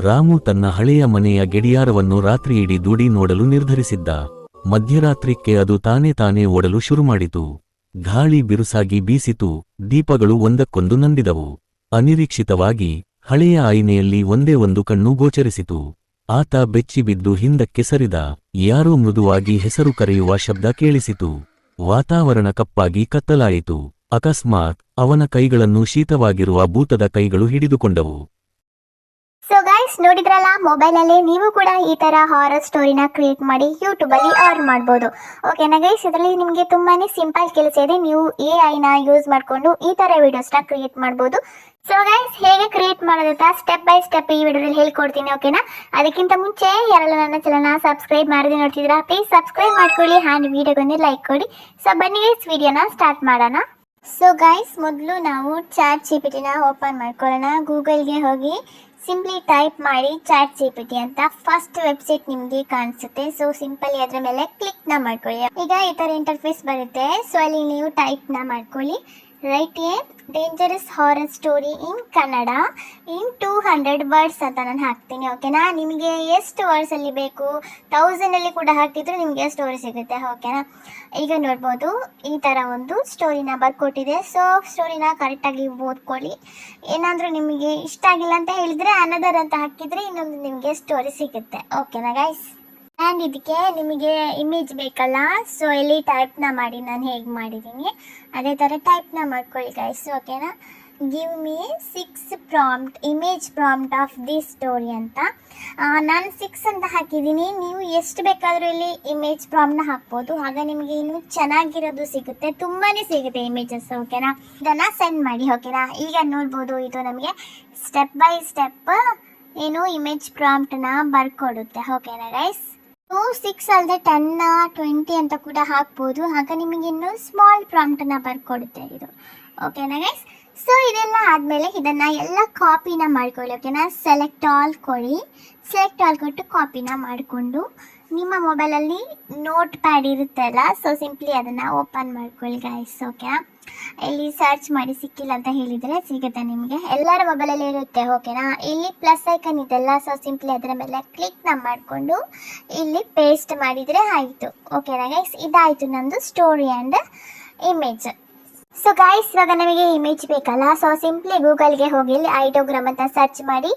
ರಾಮು ತನ್ನ ಹಳೆಯ ಮನೆಯ ಗಡಿಯಾರವನ್ನು ರಾತ್ರಿಯಿಡೀ ದೂಡಿ ನೋಡಲು ನಿರ್ಧರಿಸಿದ್ದ. ಮಧ್ಯರಾತ್ರಿಕ್ಕೆ ಅದು ತಾನೇ ಓಡಲು ಶುರುಮಾಡಿತು. ಗಾಳಿ ಬಿರುಸಾಗಿ ಬೀಸಿತು, ದೀಪಗಳು ಒಂದಕ್ಕೊಂದು ನಂದಿದವು. ಅನಿರೀಕ್ಷಿತವಾಗಿ ಹಳೆಯ ಆಯ್ನೆಯಲ್ಲಿ ಒಂದೇ ಒಂದು ಕಣ್ಣು ಗೋಚರಿಸಿತು. ಆತ ಬೆಚ್ಚಿಬಿದ್ದು ಹಿಂದಕ್ಕೆ ಸರಿದ. ಯಾರೋ ಮೃದುವಾಗಿ ಹೆಸರು ಕರೆಯುವ ಶಬ್ದ ಕೇಳಿಸಿತು. ವಾತಾವರಣ ಕಪ್ಪಾಗಿ ಕತ್ತಲಾಯಿತು. ಅಕಸ್ಮಾತ್ ಅವನ ಕೈಗಳನ್ನು ಶೀತವಾಗಿರುವ ಭೂತದ ಕೈಗಳು ಹಿಡಿದುಕೊಂಡವು. ಸೊ ಗೈಸ್, ನೋಡಿದ್ರಲ್ಲ, ಮೊಬೈಲ್ ಅಲ್ಲಿ ನೀವು ಕೂಡ ಈ ತರ ಹಾರರ್ ಸ್ಟೋರಿನ ಕ್ರಿಯೇಟ್ ಮಾಡಿ ಯೂಟ್ಯೂಬ್ ಅಲ್ಲಿ ಅರ್ನ್ ಮಾಡಬಹುದು. ಓಕೆನಾ ಗೈಸ್, ಇದರಲ್ಲಿ ನಿಮಗೆ ತುಂಬಾನೇ ಸಿಂಪಲ್ ಕೆಲಸ ಇದೆ. ನೀವು AI ನ ಯೂಸ್ ಮಾಡಿಕೊಂಡು ಈ ತರ ವಿಡಿಯೋಸ್ ನ ಕ್ರಿಯೇಟ್ ಮಾಡಬಹುದು. ಸೊ ಗೈಸ್, ಹೇಗೆ ಕ್ರಿಯೇಟ್ ಮಾಡೋದಂತ ಸ್ಟೆಪ್ ಬೈ ಸ್ಟೆಪ್ ಈ ವಿಡಿಯೋದಲ್ಲಿ ಹೇಳ್ಕೊಡ್ತೀನಿ. ಓಕೆನಾ, ಅದಕ್ಕಿಂತ ಮುಂಚೆ ಯಾರೆಲ್ಲ ನನ್ನ ಚಾನೆಲ್ನ ಸಬ್ಸ್ಕ್ರೈಬ್ ಮಾಡದೆ ನೋಡ್ತಿದ್ದೀರಾ, ಪ್ಲೀಸ್ ಸಬ್ಸ್ಕ್ರೈಬ್ ಮಾಡ್ಕೊಳ್ಳಿ ಆ್ಯಂಡ್ ವಿಡಿಯೋಗೊಂದು ಲೈಕ್ ಕೊಡಿ. ಸೊ ಬನ್ನಿ ಗೈಸ್, ವಿಡಿಯೋನ ಸ್ಟಾರ್ಟ್ ಮಾಡೋಣ. ಸೊ ಗೈಸ್, ಮೊದಲು ನಾವು ಚಾಟ್ GPT ನ ಓಪನ್ ಮಾಡ್ಕೊಳ್ಳೋಣ. ಗೂಗಲ್ಗೆ ಹೋಗಿ ಸಿಂಪ್ಲಿ ಟೈಪ್ ಮಾಡಿ ಚಾಟ್ GPT ಅಂತ. ಫಸ್ಟ್ ವೆಬ್ಸೈಟ್ ನಿಮಗೆ ಕಾಣಿಸುತ್ತೆ. ಸೊ ಸಿಂಪಲಿ ಅದರ ಮೇಲೆ ಕ್ಲಿಕ್ ನ ಮಾಡ್ಕೊಳ್ಳಿ. ಈಗ ಈ ತರ ಇಂಟರ್ಫೇಸ್ ಬರುತ್ತೆ. ಸೊ ಅಲ್ಲಿ ನೀವು ಟೈಪ್ ನ ಮಾಡ್ಕೊಳ್ಳಿ. Right A dangerous horror story in Kannada in 200 words ಅಂತ ನಾನು ಹಾಕ್ತೀನಿ. ಓಕೆನಾ, ನಿಮಗೆ ಎಷ್ಟು ವರ್ಡ್ಸ್ ಅಲ್ಲಿ ಬೇಕು, 1000 ಅಲ್ಲಿ ಕೂಡ ಹಾಕ್ತಿದ್ರು ನಿಮಗೆ ಸ್ಟೋರಿ ಸಿಗುತ್ತೆ. ಓಕೆನಾ, ಈಗ ನೋಡ್ಬೋದು ಈ ತರ ಒಂದು ಸ್ಟೋರಿನ ಬರ್ಕೊಟ್ಟಿದೆ. ಸೊ ಸ್ಟೋರಿನ ಕರೆಕ್ಟಾಗಿ ಓದ್ಕೊಳ್ಳಿ. ಏನಾದರೂ ನಿಮಗೆ ಇಷ್ಟ ಆಗಿಲ್ಲ ಅಂತ ಹೇಳಿದ್ರೆ ಅನದರ್ ಅಂತ ಹಾಕಿದ್ರೆ ಇನ್ನೊಂದು ನಿಮಗೆ ಸ್ಟೋರಿ ಸಿಗುತ್ತೆ. ಓಕೆನಾ ಗೈಸ್, ಆ್ಯಂಡ್ ಇದಕ್ಕೆ ನಿಮಗೆ ಇಮೇಜ್ ಬೇಕಲ್ಲ. ಸೊ ಇಲ್ಲಿ ಟೈಪ್ನ ಮಾಡಿ, ನಾನು ಹೇಗೆ ಮಾಡಿದ್ದೀನಿ ಅದೇ ಥರ ಟೈಪ್ನ ಮಾಡ್ಕೊಳ್ಳಿ ಗೈಸ್. ಓಕೆನಾ, give me 6 prompt image prompt of this story ಅಂತ. ನಾನು 6 ಅಂತ ಹಾಕಿದ್ದೀನಿ. ನೀವು ಎಷ್ಟು ಬೇಕಾದರೂ ಇಲ್ಲಿ ಇಮೇಜ್ ಪ್ರಾಂಪ್ಟ್ನ ಹಾಕ್ಬೋದು. ಆಗ ನಿಮಗೆ ಇನ್ನೂ ಚೆನ್ನಾಗಿರೋದು ಸಿಗುತ್ತೆ, ತುಂಬಾ ಸಿಗುತ್ತೆ ಇಮೇಜಸ್. ಓಕೆನಾ, ಇದನ್ನು ಸೆಂಡ್ ಮಾಡಿ. ಓಕೆನಾ, ಈಗ ನೋಡ್ಬೋದು ಇದು ನಮಗೆ ಸ್ಟೆಪ್ ಬೈ ಸ್ಟೆಪ್ ಏನು ಇಮೇಜ್ ಪ್ರಾಂಪ್ಟ್ನ ಬರ್ಕೊಡುತ್ತೆ. ಓಕೆನಾ ಗೈಸ್, 6 ಅಲ್ಲದೆ 10 20 ಅಂತ ಕೂಡ ಹಾಕ್ಬೋದು. ಆಗ ನಿಮಗೆ ಇನ್ನು ಸ್ಮಾಲ್ ಪ್ರಾಂಪ್ಟನ್ನ ಬರ್ಕೊಡುತ್ತೆ ಇದು. ಓಕೆನಾ ಗೈಸ್, ಸೊ ಇದೆಲ್ಲ ಆದಮೇಲೆ ಇದನ್ನು ಎಲ್ಲ ಕಾಪಿನ ಮಾಡ್ಕೊಳ್ಳಿ. ಓಕೆನಾ, ಸೆಲೆಕ್ಟ್ ಆಲ್ ಕೊಡಿ. ಸೆಲೆಕ್ಟ್ ಆಲ್ ಕೊಟ್ಟು ಕಾಪಿನ ಮಾಡಿಕೊಂಡು ನಿಮ್ಮ ಮೊಬೈಲಲ್ಲಿ ನೋಟ್ ಪ್ಯಾಡ್ ಇರುತ್ತಲ್ಲ, ಸೊ ಸಿಂಪ್ಲಿ ಅದನ್ನು ಓಪನ್ ಮಾಡ್ಕೊಳ್ಳಿ ಗೈಸ್. ಓಕೆನಾ, ಇಲ್ಲಿ ಸರ್ಚ್ ಮಾಡಿ ಸಿಕ್ಕಿಲ್ಲ ಅಂತ ಹೇಳಿದರೆ ಸಿಗುತ್ತೆ ನಿಮಗೆ, ಎಲ್ಲರ ಮೊಬೈಲಲ್ಲಿ ಇರುತ್ತೆ. ಓಕೆನಾ, ಇಲ್ಲಿ ಪ್ಲಸ್ ಐಕನ್ ಇದೆಲ್ಲ, ಸೊ ಸಿಂಪ್ಲಿ ಅದರ ಮೇಲೆ ಕ್ಲಿಕ್ನ ಮಾಡಿಕೊಂಡು ಇಲ್ಲಿ ಪೇಸ್ಟ್ ಮಾಡಿದರೆ ಆಯಿತು. ಓಕೆನಾ ಗೈಸ್, ಇದಾಯಿತು ನಮ್ಮದು story and image. So guys, ಇವಾಗ ನಮಗೆ ಇಮೇಜ್ ಬೇಕಲ್ಲ, ಸೊ ಸಿಂಪ್ಲಿ ಗೂಗಲ್ಗೆ ಹೋಗಿ ಇಲ್ಲಿ ಐಡೋಗ್ರಾಮ್ ಅಂತ ಸರ್ಚ್ ಮಾಡಿ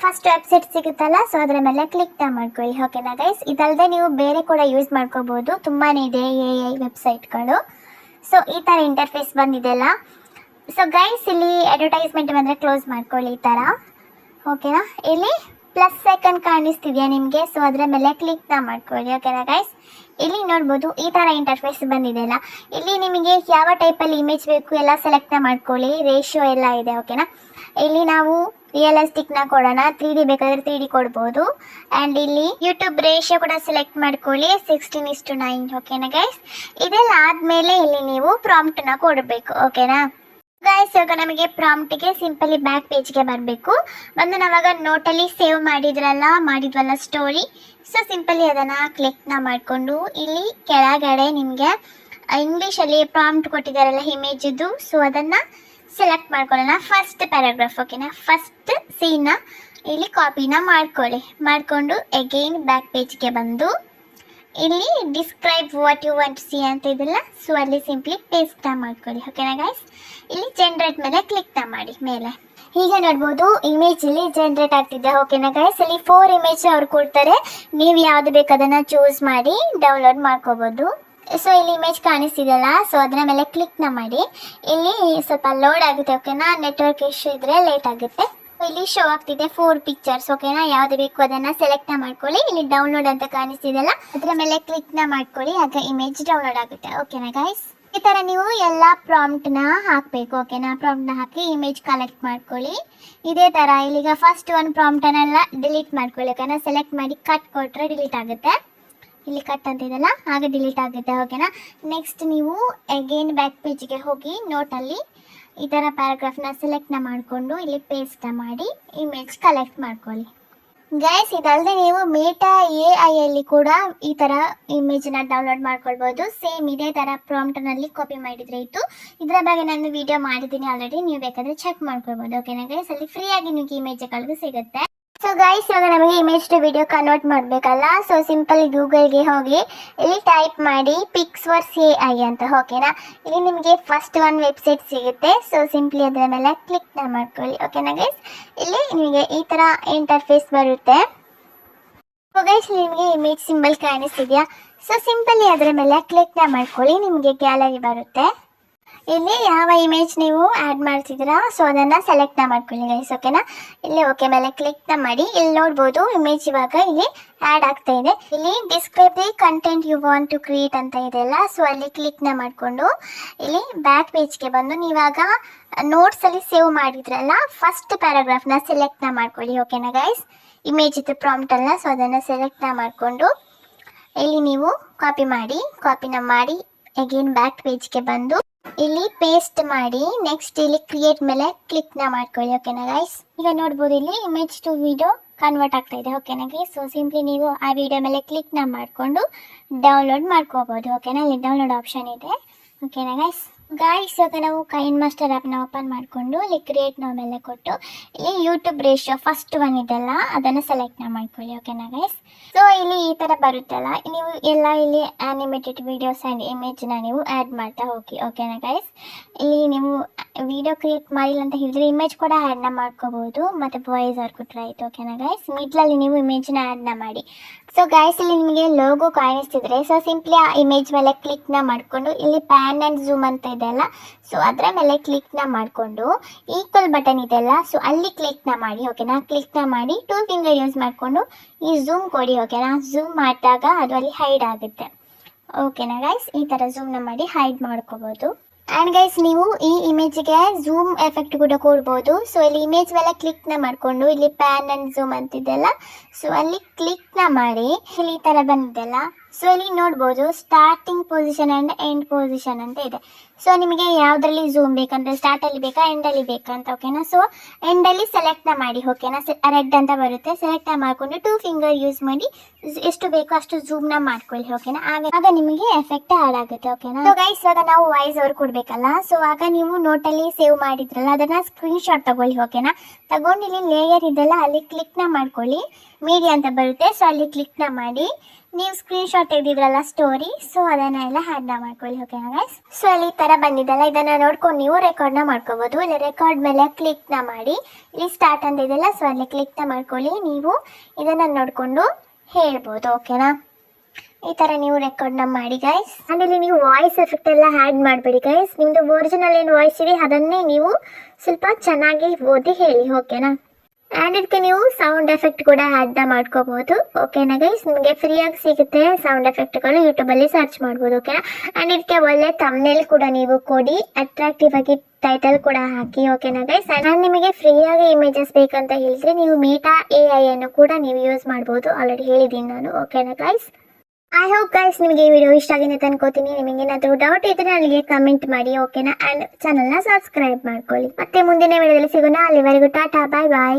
ಫಸ್ಟ್ ವೆಬ್ಸೈಟ್ ಸಿಗುತ್ತಲ್ಲ, ಸೊ ಅದರ ಮೇಲೆ ಕ್ಲಿಕ್ನ ಮಾಡ್ಕೊಳ್ಳಿ. ಓಕೆನಾ ಗೈಸ್, ಇದಲ್ಲದೆ ನೀವು ಬೇರೆ ಕೂಡ ಯೂಸ್ ಮಾಡ್ಕೋಬೋದು, ತುಂಬಾ ಇದೆ AI ವೆಬ್ಸೈಟ್ಗಳು. ಸೊ ಈ ಥರ ಇಂಟರ್ಫೇಸ್ ಬಂದಿದೆಲ್ಲ. ಸೊ ಗೈಸ್, ಇಲ್ಲಿ ಅಡ್ವರ್ಟೈಸ್ಮೆಂಟ್ ಬಂದರೆ ಕ್ಲೋಸ್ ಮಾಡ್ಕೊಳ್ಳಿ ಈ ಥರ. ಓಕೆನಾ, ಇಲ್ಲಿ ಪ್ಲಸ್ ಐಕನ್ ಕಾಣಿಸ್ತಿದೆಯಾ ನಿಮಗೆ, ಸೊ ಅದರ ಮೇಲೆ ಕ್ಲಿಕ್ನ ಮಾಡ್ಕೊಳ್ಳಿ. ಓಕೆನಾ ಗೈಸ್, ಇಲ್ಲಿ ನೋಡ್ಬೋದು ಈ ಥರ ಇಂಟರ್ಫೇಸ್ ಬಂದಿದೆಯಲ್ಲ. ಇಲ್ಲಿ ನಿಮಗೆ ಯಾವ ಟೈಪಲ್ಲಿ ಇಮೇಜ್ ಬೇಕು ಎಲ್ಲ ಸೆಲೆಕ್ಟ್ನ ಮಾಡ್ಕೊಳ್ಳಿ. ರೇಷಿಯೋ ಎಲ್ಲ ಇದೆ. ಓಕೆನಾ, ಇಲ್ಲಿ ನಾವು ರಿಯಲಿಸ್ಟಿಕ್ನ ಕೊಡೋಣ, 3D ಬೇಕಾದರೆ 3D ಕೊಡ್ಬೋದು. ಆ್ಯಂಡ್ ಇಲ್ಲಿ ಯೂಟ್ಯೂಬ್ ರೇಷಿಯೋ ಕೂಡ ಸೆಲೆಕ್ಟ್ ಮಾಡ್ಕೊಳ್ಳಿ, 16:9. ಓಕೆನಾ ಗೈಸ್, ಇದೆಲ್ಲ ಆದಮೇಲೆ ಇಲ್ಲಿ ನೀವು ಪ್ರಾಂಪ್ಟನ್ನ ಕೊಡಬೇಕು. ಓಕೆನಾ ಗೈಸ್, ಇವಾಗ ನಮಗೆ ಪ್ರಾಂಪ್ಟಿಗೆ ಸಿಂಪಲಿ ಬ್ಯಾಕ್ ಪೇಜ್ಗೆ ಬರಬೇಕು. ಬಂದು ನಾವಾಗ ನೋಟಲ್ಲಿ ಸೇವ್ ಮಾಡಿದ್ವಲ್ಲ ಸ್ಟೋರಿ, ಸೊ ಸಿಂಪಲಿ ಅದನ್ನು ಕ್ಲಿಕ್ನ ಮಾಡಿಕೊಂಡು ಇಲ್ಲಿ ಕೆಳಗಡೆ ನಿಮಗೆ ಇಂಗ್ಲೀಷಲ್ಲಿ ಪ್ರಾಂಪ್ಟ್ ಕೊಟ್ಟಿದ್ದಾರಲ್ಲ ಇಮೇಜದ್ದು, ಸೊ ಅದನ್ನು ಸೆಲೆಕ್ಟ್ ಮಾಡ್ಕೊಳ್ಳೋಣ. First paragraph. ಓಕೆನಾ, ಫಸ್ಟ್ ಸೀನ ಇಲ್ಲಿ ಕಾಪಿನ ಮಾಡಿಕೊಂಡು ಅಗೈನ್ ಬ್ಯಾಕ್ ಪೇಜ್ಗೆ ಬಂದು ಇಲ್ಲಿ describe what you want see ಅಂತ ಇದೆಲ್ಲ, ಸೊ ಅಲ್ಲಿ ಸಿಂಪ್ಲಿ ಪೇಸ್ಟ್ನ ಮಾಡ್ಕೊಳ್ಳಿ. ಓಕೆನಾ ಗೈಸ್, ಇಲ್ಲಿ ಜನರೇಟ್ ಮೇಲೆ ಕ್ಲಿಕ್ನ ಮಾಡಿ ಮೇಲೆ. ಈಗ ನೋಡ್ಬೋದು ಇಮೇಜ್ ಇಲ್ಲಿ ಜನರೇಟ್ ಆಗ್ತಿದೆ. ಓಕೆನಾ ಗೈಸ್, ಇಲ್ಲಿ 4 ಇಮೇಜ್ ಅವ್ರು ಕೊಡ್ತಾರೆ, ನೀವು ಯಾವುದು ಬೇಕು ಅದನ್ನು ಚೂಸ್ ಮಾಡಿ ಡೌನ್ಲೋಡ್ ಮಾಡ್ಕೋಬೋದು. ಸೊ ಇಲ್ಲಿ ಇಮೇಜ್ ಕಾಣಿಸ್ತಿದೆಯಲ್ಲ, ಸೊ ಅದರ ಮೇಲೆ ಕ್ಲಿಕ್ನ ಮಾಡಿ. ಇಲ್ಲಿ ಸ್ವಲ್ಪ ಲೋಡ್ ಆಗುತ್ತೆ. ಓಕೆನಾ, ನೆಟ್ವರ್ಕ್ ಇಶ್ಯೂ ಇದ್ರೆ ಲೇಟ್ ಆಗುತ್ತೆ. ಇಲ್ಲಿ ಶೋ ಆಗ್ತಿದೆ 4 ಪಿಕ್ಚರ್ಸ್. ಓಕೆನಾ, ಯಾವ್ದು ಬೇಕು ಅದನ್ನ ಸೆಲೆಕ್ಟ್ ಮಾಡ್ಕೊಳ್ಳಿ. ಇಲ್ಲಿ ಡೌನ್ಲೋಡ್ ಅಂತ ಕಾಣಿಸ್ತಿದೆಯಲ್ಲ, ಅದರ ಮೇಲೆ ಕ್ಲಿಕ್ನ ಮಾಡ್ಕೊಳ್ಳಿ, ಆಗ ಇಮೇಜ್ ಡೌನ್ಲೋಡ್ ಆಗುತ್ತೆ. ಓಕೆನಾ ಗೈಸ್, ಈ ತರ ನೀವು ಎಲ್ಲ ಪ್ರಾಂಪ್ಟ್ನ ಹಾಕಬೇಕು. ಓಕೆನಾ, ಪ್ರಾಂಪ್ಟ್ನ ಹಾಕಿ ಇಮೇಜ್ ಕಲೆಕ್ಟ್ ಮಾಡ್ಕೊಳ್ಳಿ. ಇದೇ ತರ ಇಲ್ಲಿಗ ಫಸ್ಟ್ ಒಂದು ಪ್ರಾಂಪ್ಟನ್ನೆಲ್ಲ ಡಿಲೀಟ್ ಮಾಡ್ಕೊಳ್ಳಿ. ಓಕೆನಾ, ಸೆಲೆಕ್ಟ್ ಮಾಡಿ ಕಟ್ ಕೊಟ್ಟರೆ ಡಿಲೀಟ್ ಆಗುತ್ತೆ. ಇಲ್ಲಿ ಕಟ್ ಅಂತ ಇದೆಲ್ಲ ಆಗ ಡಿಲೀಟ್ ಆಗುತ್ತೆ. ಓಕೆನಾ, ನೆಕ್ಸ್ಟ್ ನೀವು ಅಗೇನ್ ಬ್ಯಾಕ್ ಪೇಜ್ಗೆ ಹೋಗಿ ನೋಟಲ್ಲಿ ಈ ಥರ ಪ್ಯಾರಾಗ್ರಾಫ್ನ ಸೆಲೆಕ್ಟ್ನ ಮಾಡಿಕೊಂಡು ಇಲ್ಲಿ ಪೇಸ್ಟ್ನ ಮಾಡಿ ಇಮೇಜ್ ಕಲೆಕ್ಟ್ ಮಾಡ್ಕೊಳ್ಳಿ. ಗೈಸ್, ಇದಲ್ಲದೆ ನೀವು ಮೇಟಾ AI ಅಲ್ಲಿ ಕೂಡ ಈ ಥರ ಇಮೇಜನ್ನ ಡೌನ್ಲೋಡ್ ಮಾಡ್ಕೊಳ್ಬೋದು. ಸೇಮ್ ಇದೇ ಥರ ಪ್ರಾಂಪ್ಟ್ನಲ್ಲಿ ಕಾಪಿ ಮಾಡಿದರೆ ಇತ್ತು. ಇದರ ಬಗ್ಗೆ ನಾನು ವಿಡಿಯೋ ಮಾಡಿದ್ದೀನಿ ಆಲ್ರೆಡಿ, ನೀವು ಬೇಕಾದರೆ ಚೆಕ್ ಮಾಡ್ಕೊಳ್ಬೋದು. ಓಕೆನಾ ಗೈಸ್, ಅಲ್ಲಿ ಫ್ರೀಯಾಗಿ ನಿಮಗೆ ಇಮೇಜ್ಗಳು ಸಿಗುತ್ತೆ. ಸೊ ಗೈಸ್, ಇವಾಗ ನಮಗೆ ಇಮೇಜ್ ಟು ವಿಡಿಯೋ ಕನ್ವರ್ಟ್ ಮಾಡಬೇಕಲ್ಲ. ಸೊ ಸಿಂಪಲ್ ಗೂಗಲ್ಗೆ ಹೋಗಿ ಇಲ್ಲಿ ಟೈಪ್ ಮಾಡಿ ಪಿಕ್ಸ್ವರ್ಕ್ಸ್ AI ಅಂತ, ಓಕೆನಾ. ಇಲ್ಲಿ ನಿಮಗೆ ಫಸ್ಟ್ ಒಂದು ವೆಬ್ಸೈಟ್ ಸಿಗುತ್ತೆ. ಸೊ ಸಿಂಪ್ಲಿ ಅದರ ಮೇಲೆ ಕ್ಲಿಕ್ ಮಾಡ್ಕೊಳ್ಳಿ, ಓಕೆನಾ ಗೈಸ್. ಇಲ್ಲಿ ನಿಮಗೆ ಈ ಥರ ಇಂಟರ್ಫೇಸ್ ಬರುತ್ತೆ. ಸೊ ಗೈಸ್, ನಿಮಗೆ ಇಮೇಜ್ ಸಿಂಬಲ್ ಕಾಣಿಸ್ತಿದೆಯಾ? ಸೊ ಸಿಂಪಲಿ ಅದರ ಮೇಲೆ ಕ್ಲಿಕ್ ಮಾಡ್ಕೊಳ್ಳಿ, ನಿಮಗೆ ಗ್ಯಾಲರಿ ಬರುತ್ತೆ. ಇಲ್ಲಿ ಯಾವ ಇಮೇಜ್ ನೀವು ಆ್ಯಡ್ ಮಾಡ್ತಿದ್ದೀರಾ ಸೊ ಅದನ್ನು ಸೆಲೆಕ್ಟ್ ಮಾಡ್ಕೊಳ್ಳಿ ಗೈಸ್, ಓಕೆನಾ. ಇಲ್ಲಿ ಓಕೆ ಮೇಲೆ ಕ್ಲಿಕ್ ಮಾಡಿ. ಇಲ್ಲಿ ನೋಡ್ಬೋದು ಇಮೇಜ್ ಇವಾಗ ಇಲ್ಲಿ ಆ್ಯಡ್ ಆಗ್ತಾ ಇದೆ. ಇಲ್ಲಿ describe the content you want to create ಅಂತ ಇದೆಯಲ್ಲ, ಸೊ ಅಲ್ಲಿ ಕ್ಲಿಕ್ ಮಾಡಿಕೊಂಡು ಇಲ್ಲಿ ಬ್ಯಾಕ್ ಪೇಜ್ಗೆ ಬಂದು ನೀವಾಗ ನೋಟ್ಸಲ್ಲಿ ಸೇವ್ ಮಾಡಿದ್ರಲ್ಲ ಫಸ್ಟ್ ಪ್ಯಾರಾಗ್ರಾಫ್ನ ಸೆಲೆಕ್ಟ್ ಮಾಡ್ಕೊಳ್ಳಿ, ಓಕೆನಾ ಗೈಸ್. ಇಮೇಜ್ ಇತ್ತು ಪ್ರಾಂಪ್ಟ್ ಅಲ್ಲ, ಸೊ ಅದನ್ನು ಸೆಲೆಕ್ಟ್ ಮಾಡಿಕೊಂಡು ಇಲ್ಲಿ ನೀವು ಕಾಪಿನ ಮಾಡಿ ಅಗೇನ್ ಬ್ಯಾಕ್ ಪೇಜ್ಗೆ ಬಂದು ಇಲ್ಲಿ ಪೇಸ್ಟ್ ಮಾಡಿ ನೆಕ್ಸ್ಟ್ ಇಲ್ಲಿ ಕ್ರಿಯೇಟ್ ಮೇಲೆ ಕ್ಲಿಕ್ ಮಾಡ್ಕೊಳ್ಳಿ, ಓಕೆನಾ ಗೈಸ್. ಈಗ ನೋಡ್ಬೋದು ಇಲ್ಲಿ ಇಮೇಜ್ ಟು ವಿಡಿಯೋ ಕನ್ವರ್ಟ್ ಆಗ್ತಾ ಇದೆ, ಓಕೆನಾ ಗೈಸ್. ಸೊ ಸಿಂಪ್ಲಿ ನೀವು ಆ ವಿಡಿಯೋ ಮೇಲೆ ಕ್ಲಿಕ್ ಮಾಡಿಕೊಂಡು ಡೌನ್ಲೋಡ್ ಮಾಡ್ಕೋಬಹುದು, ಓಕೆನಾ. ಇಲ್ಲಿ ಡೌನ್ಲೋಡ್ ಆಪ್ಷನ್ ಇದೆ, ಓಕೆನಾ ಗೈಸ್. ಇವಾಗ ನಾವು ಕೈನ್ ಮಾಸ್ಟರ್ ಆ್ಯಪ್ನ ಓಪನ್ ಮಾಡಿಕೊಂಡು ಇಲ್ಲಿ ಕ್ರಿಯೇಟ್ ನಾವು ಮೇಲೆ ಕೊಟ್ಟು ಇಲ್ಲಿ ಯೂಟ್ಯೂಬ್ ರೇಷಿಯೋ ಫಸ್ಟ್ ಒನ್ ಇದೆಲ್ಲ ಅದನ್ನು ಸೆಲೆಕ್ಟ್ ಮಾಡ್ಕೊಳ್ಳಿ, ಓಕೆನಾ ಗೈಸ್. ಸೊ ಇಲ್ಲಿ ಈ ಥರ ಬರುತ್ತಲ್ಲ, ನೀವು ಎಲ್ಲ ಇಲ್ಲಿ ಆನಿಮೇಟೆಡ್ ವಿಡಿಯೋಸ್ ಆ್ಯಂಡ್ ಇಮೇಜ್ನ ನೀವು ಆ್ಯಡ್ ಮಾಡ್ತಾ ಹೋಗಿ, ಓಕೆನಾ ಗೈಸ್. ಇಲ್ಲಿ ನೀವು ವಿಡಿಯೋ ಕ್ರಿಯೇಟ್ ಮಾಡಿಲ್ಲ ಅಂತ ಹೇಳಿದ್ರೆ ಇಮೇಜ್ ಕೂಡ ಆ್ಯಡ್ನ ಮಾಡ್ಕೋಬೋದು, ಮತ್ತು ವಾಯ್ಸ್ ಅವ್ರು ಕೊಟ್ಟರೆ ಆಯಿತು, ಓಕೆನಾ ಗೈಸ್. ಮಿಡ್ಲಲ್ಲಿ ನೀವು ಇಮೇಜ್ನ ಆ್ಯಡ್ನ ಮಾಡಿ. ಸೊ ಗೈಸ್, ಇಲ್ಲಿ ನಿಮಗೆ ಲೋಗೋ ಕಾಣಿಸ್ತಿದ್ರೆ ಸೊ ಸಿಂಪ್ಲಿ ಆ ಇಮೇಜ್ ಮೇಲೆ ಕ್ಲಿಕ್ ಮಾಡಿಕೊಂಡು ಇಲ್ಲಿ ಪ್ಯಾನ್ ಆ್ಯಂಡ್ ಝೂಮ್ ಅಂತ ಇದೆಯಲ್ಲ, ಸೊ ಅದರ ಮೇಲೆ ಕ್ಲಿಕ್ ಮಾಡಿಕೊಂಡು ಈಕ್ವಲ್ ಬಟನ್ ಇದೆಯಲ್ಲ, ಸೊ ಅಲ್ಲಿ ಕ್ಲಿಕ್ ಮಾಡಿ, ಓಕೆನಾ. ಕ್ಲಿಕ್ ಮಾಡಿ 2 ಫಿಂಗರ್ ಯೂಸ್ ಮಾಡಿಕೊಂಡು ಈ ಝೂಮ್ ಕೊಡಿ, ಓಕೆನಾ. ಝೂಮ್ ಮಾಡಿದಾಗ ಅದು ಅಲ್ಲಿ ಹೈಡ್ ಆಗುತ್ತೆ, ಓಕೆನಾ ಗೈಸ್. ಈ ಥರ ಝೂಮ್ನ ಮಾಡಿ ಹೈಡ್ ಮಾಡ್ಕೋಬೋದು. ಆ್ಯಂಡ್ ಗೈಸ್, ನೀವು ಈ ಇಮೇಜ್ಗೆ ಝೂಮ್ ಎಫೆಕ್ಟ್ ಕೂಡ ಕೊಡ್ಬೋದು. ಸೊ ಇಲ್ಲಿ ಇಮೇಜ್ ಮೇಲೆ ಕ್ಲಿಕ್ ಮಾಡಿಕೊಂಡು ಇಲ್ಲಿ ಪ್ಯಾನ್ ಆ್ಯಂಡ್ ಝೂಮ್ ಅಂತಿದೆಯಲ್ಲ, ಸೊ ಅಲ್ಲಿ ಕ್ಲಿಕ್ ಮಾಡಿ ಇಲ್ಲಿ ಈ ಥರ ಬಂದಿದೆಯಲ್ಲ, ಸೊ ಇಲ್ಲಿ ನೋಡ್ಬೋದು starting position and end position ಅಂತ ಇದೆ. ಸೊ ನಿಮಗೆ ಯಾವುದರಲ್ಲಿ ಝೂಮ್ ಬೇಕಂದ್ರೆ ಸ್ಟಾರ್ಟಲ್ಲಿ ಬೇಕಾ ಎಂಡಲ್ಲಿ ಬೇಕಾ ಅಂತ, ಓಕೆನಾ. ಸೊ ಎಂಡಲ್ಲಿ ಸೆಲೆಕ್ಟ್ ಮಾಡಿ, ಓಕೆನಾ. ರೆಡ್ ಅಂತ ಬರುತ್ತೆ, ಸೆಲೆಕ್ಟ್ ಮಾಡಿಕೊಂಡು 2 ಫಿಂಗರ್ ಯೂಸ್ ಮಾಡಿ ಎಷ್ಟು ಬೇಕೋ ಅಷ್ಟು ಝೂಮ್ನ ಮಾಡ್ಕೊಳ್ಳಿ, ಓಕೆನಾ. ಆಗ ನಿಮಗೆ ಎಫೆಕ್ಟ್ ಆ್ಯಡ್ ಆಗುತ್ತೆ, ಓಕೆನಾ. ಸೊ ಗೈಸ್, ಇವಾಗ ನಾವು ವಾಯ್ಸ್ ಓವರ್ ಕೊಡಬೇಕಲ್ಲ, ಸೊ ಆಗ ನೀವು ನೋಟಲ್ಲಿ ಸೇವ್ ಮಾಡಿದ್ರಲ್ಲ ಅದನ್ನು ಸ್ಕ್ರೀನ್ಶಾಟ್ ತಗೊಳ್ಳಿ, ಓಕೆನಾ. ತಗೊಂಡು ಇಲ್ಲಿ ಲೇಯರ್ ಇದೆಲ್ಲ ಅಲ್ಲಿ ಕ್ಲಿಕ್ನ ಮಾಡ್ಕೊಳ್ಳಿ, ಮೀಡಿಯಾ ಅಂತ ಬರುತ್ತೆ, ಸೊ ಅಲ್ಲಿ ಕ್ಲಿಕ್ನ ಮಾಡಿ ನೀವು ಸ್ಕ್ರೀನ್ಶಾಟ್ ತೆಗೆದಿದ್ರಲ್ಲ ಸ್ಟೋರಿ, ಸೊ ಅದನ್ನೆಲ್ಲ ಆ್ಯಡ್ನ ಮಾಡ್ಕೊಳ್ಳಿ, ಓಕೆನಾ ಗೈಸ್. ಸೊ ಅಲ್ಲಿ ಈ ಥರ ಬಂದಿದ್ದಲ್ಲ, ಇದನ್ನು ನೋಡ್ಕೊಂಡು ನೀವು ರೆಕಾರ್ಡ್ನ ಮಾಡ್ಕೋಬೋದು. ಇಲ್ಲಿ ರೆಕಾರ್ಡ್ ಮೇಲೆ ಕ್ಲಿಕ್ನ ಮಾಡಿ ಇಲ್ಲಿ ಸ್ಟಾರ್ಟ್ ಅಂತ ಇದೆಯಲ್ಲ, ಸೊ ಅಲ್ಲಿ ಕ್ಲಿಕ್ನ ಮಾಡ್ಕೊಳ್ಳಿ. ನೀವು ಇದನ್ನು ನೋಡಿಕೊಂಡು ಹೇಳ್ಬೋದು, ಓಕೆನಾ. ಈ ಥರ ನೀವು ರೆಕಾರ್ಡ್ನ ಮಾಡಿ ಗೈಸ್. ಆ್ಯಂಡ್ ಇಲ್ಲಿ ನೀವು ವಾಯ್ಸ್ ಎಫೆಕ್ಟ್ ಎಲ್ಲ ಆ್ಯಡ್ ಮಾಡಬೇಡಿ ಗೈಸ್. ನಿಮ್ಮದು ಒರಿಜಿನಲ್ ಏನು ವಾಯ್ಸ್ ಇದೆ ಅದನ್ನೇ ನೀವು ಸ್ವಲ್ಪ ಚೆನ್ನಾಗಿ ಓದಿ ಹೇಳಿ, ಓಕೆನಾ. ಆ್ಯಂಡ್ ಇದಕ್ಕೆ ನೀವು ಸೌಂಡ್ ಎಫೆಕ್ಟ್ ಕೂಡ ಆ್ಯಡ್ನ ಮಾಡ್ಕೋಬೋದು, ಓಕೆನಾ ಗೈಸ್. ನಿಮಗೆ ಫ್ರೀಯಾಗಿ ಸಿಗುತ್ತೆ ಸೌಂಡ್ ಎಫೆಕ್ಟ್ಗಳು, ಯೂಟ್ಯೂಬಲ್ಲಿ ಸರ್ಚ್ ಮಾಡ್ಬೋದು, ಓಕೆನಾ. ಆ್ಯಂಡ್ ಇದಕ್ಕೆ ಒಳ್ಳೆ ಥಂಬ್ನೇಲ್ ಕೂಡ ನೀವು ಕೊಡಿ, ಅಟ್ರಾಕ್ಟಿವ್ ಆಗಿ ಟೈಟಲ್ ಕೂಡ ಹಾಕಿ, ಓಕೆನಾ ಗೈಸ್. ಆ್ಯಂಡ್ ನಿಮಗೆ ಫ್ರೀಯಾಗಿ ಇಮೇಜಸ್ ಬೇಕಂತ ಹೇಳಿದ್ರೆ ನೀವು ಮೆಟಾ AI ಅನ್ನು ಕೂಡ ನೀವು ಯೂಸ್ ಮಾಡ್ಬೋದು, ಆಲ್ರೆಡಿ ಹೇಳಿದ್ದೀನಿ ನಾನು, ಓಕೆನಾ ಗೈಸ್. ಐ ಹೋಪ್ ಗೈಸ್ ನಿಮಗೆ ಈ ವಿಡಿಯೋ ಇಷ್ಟ ಆಗಿದೆ ಅಂತ ಅನ್ಕೋತೀನಿ. ನಿಮಗೆ ಏನಾದರೂ ಡೌಟ್ ಇದ್ರೆ ನನಗೆ ಕಮೆಂಟ್ ಮಾಡಿ, ಓಕೆನಾ. ಆ್ಯಂಡ್ ಚಾನಲ್ನ ಸಬ್ಸ್ಕ್ರೈಬ್ ಮಾಡ್ಕೊಳ್ಳಿ. ಮತ್ತೆ ಮುಂದಿನ ವಿಡಿಯೋದಲ್ಲಿ ಸಿಗೋಣ. ಅಲ್ಲಿವರೆಗೂ ಟಾಟಾ, ಬಾಯ್ ಬಾಯ್.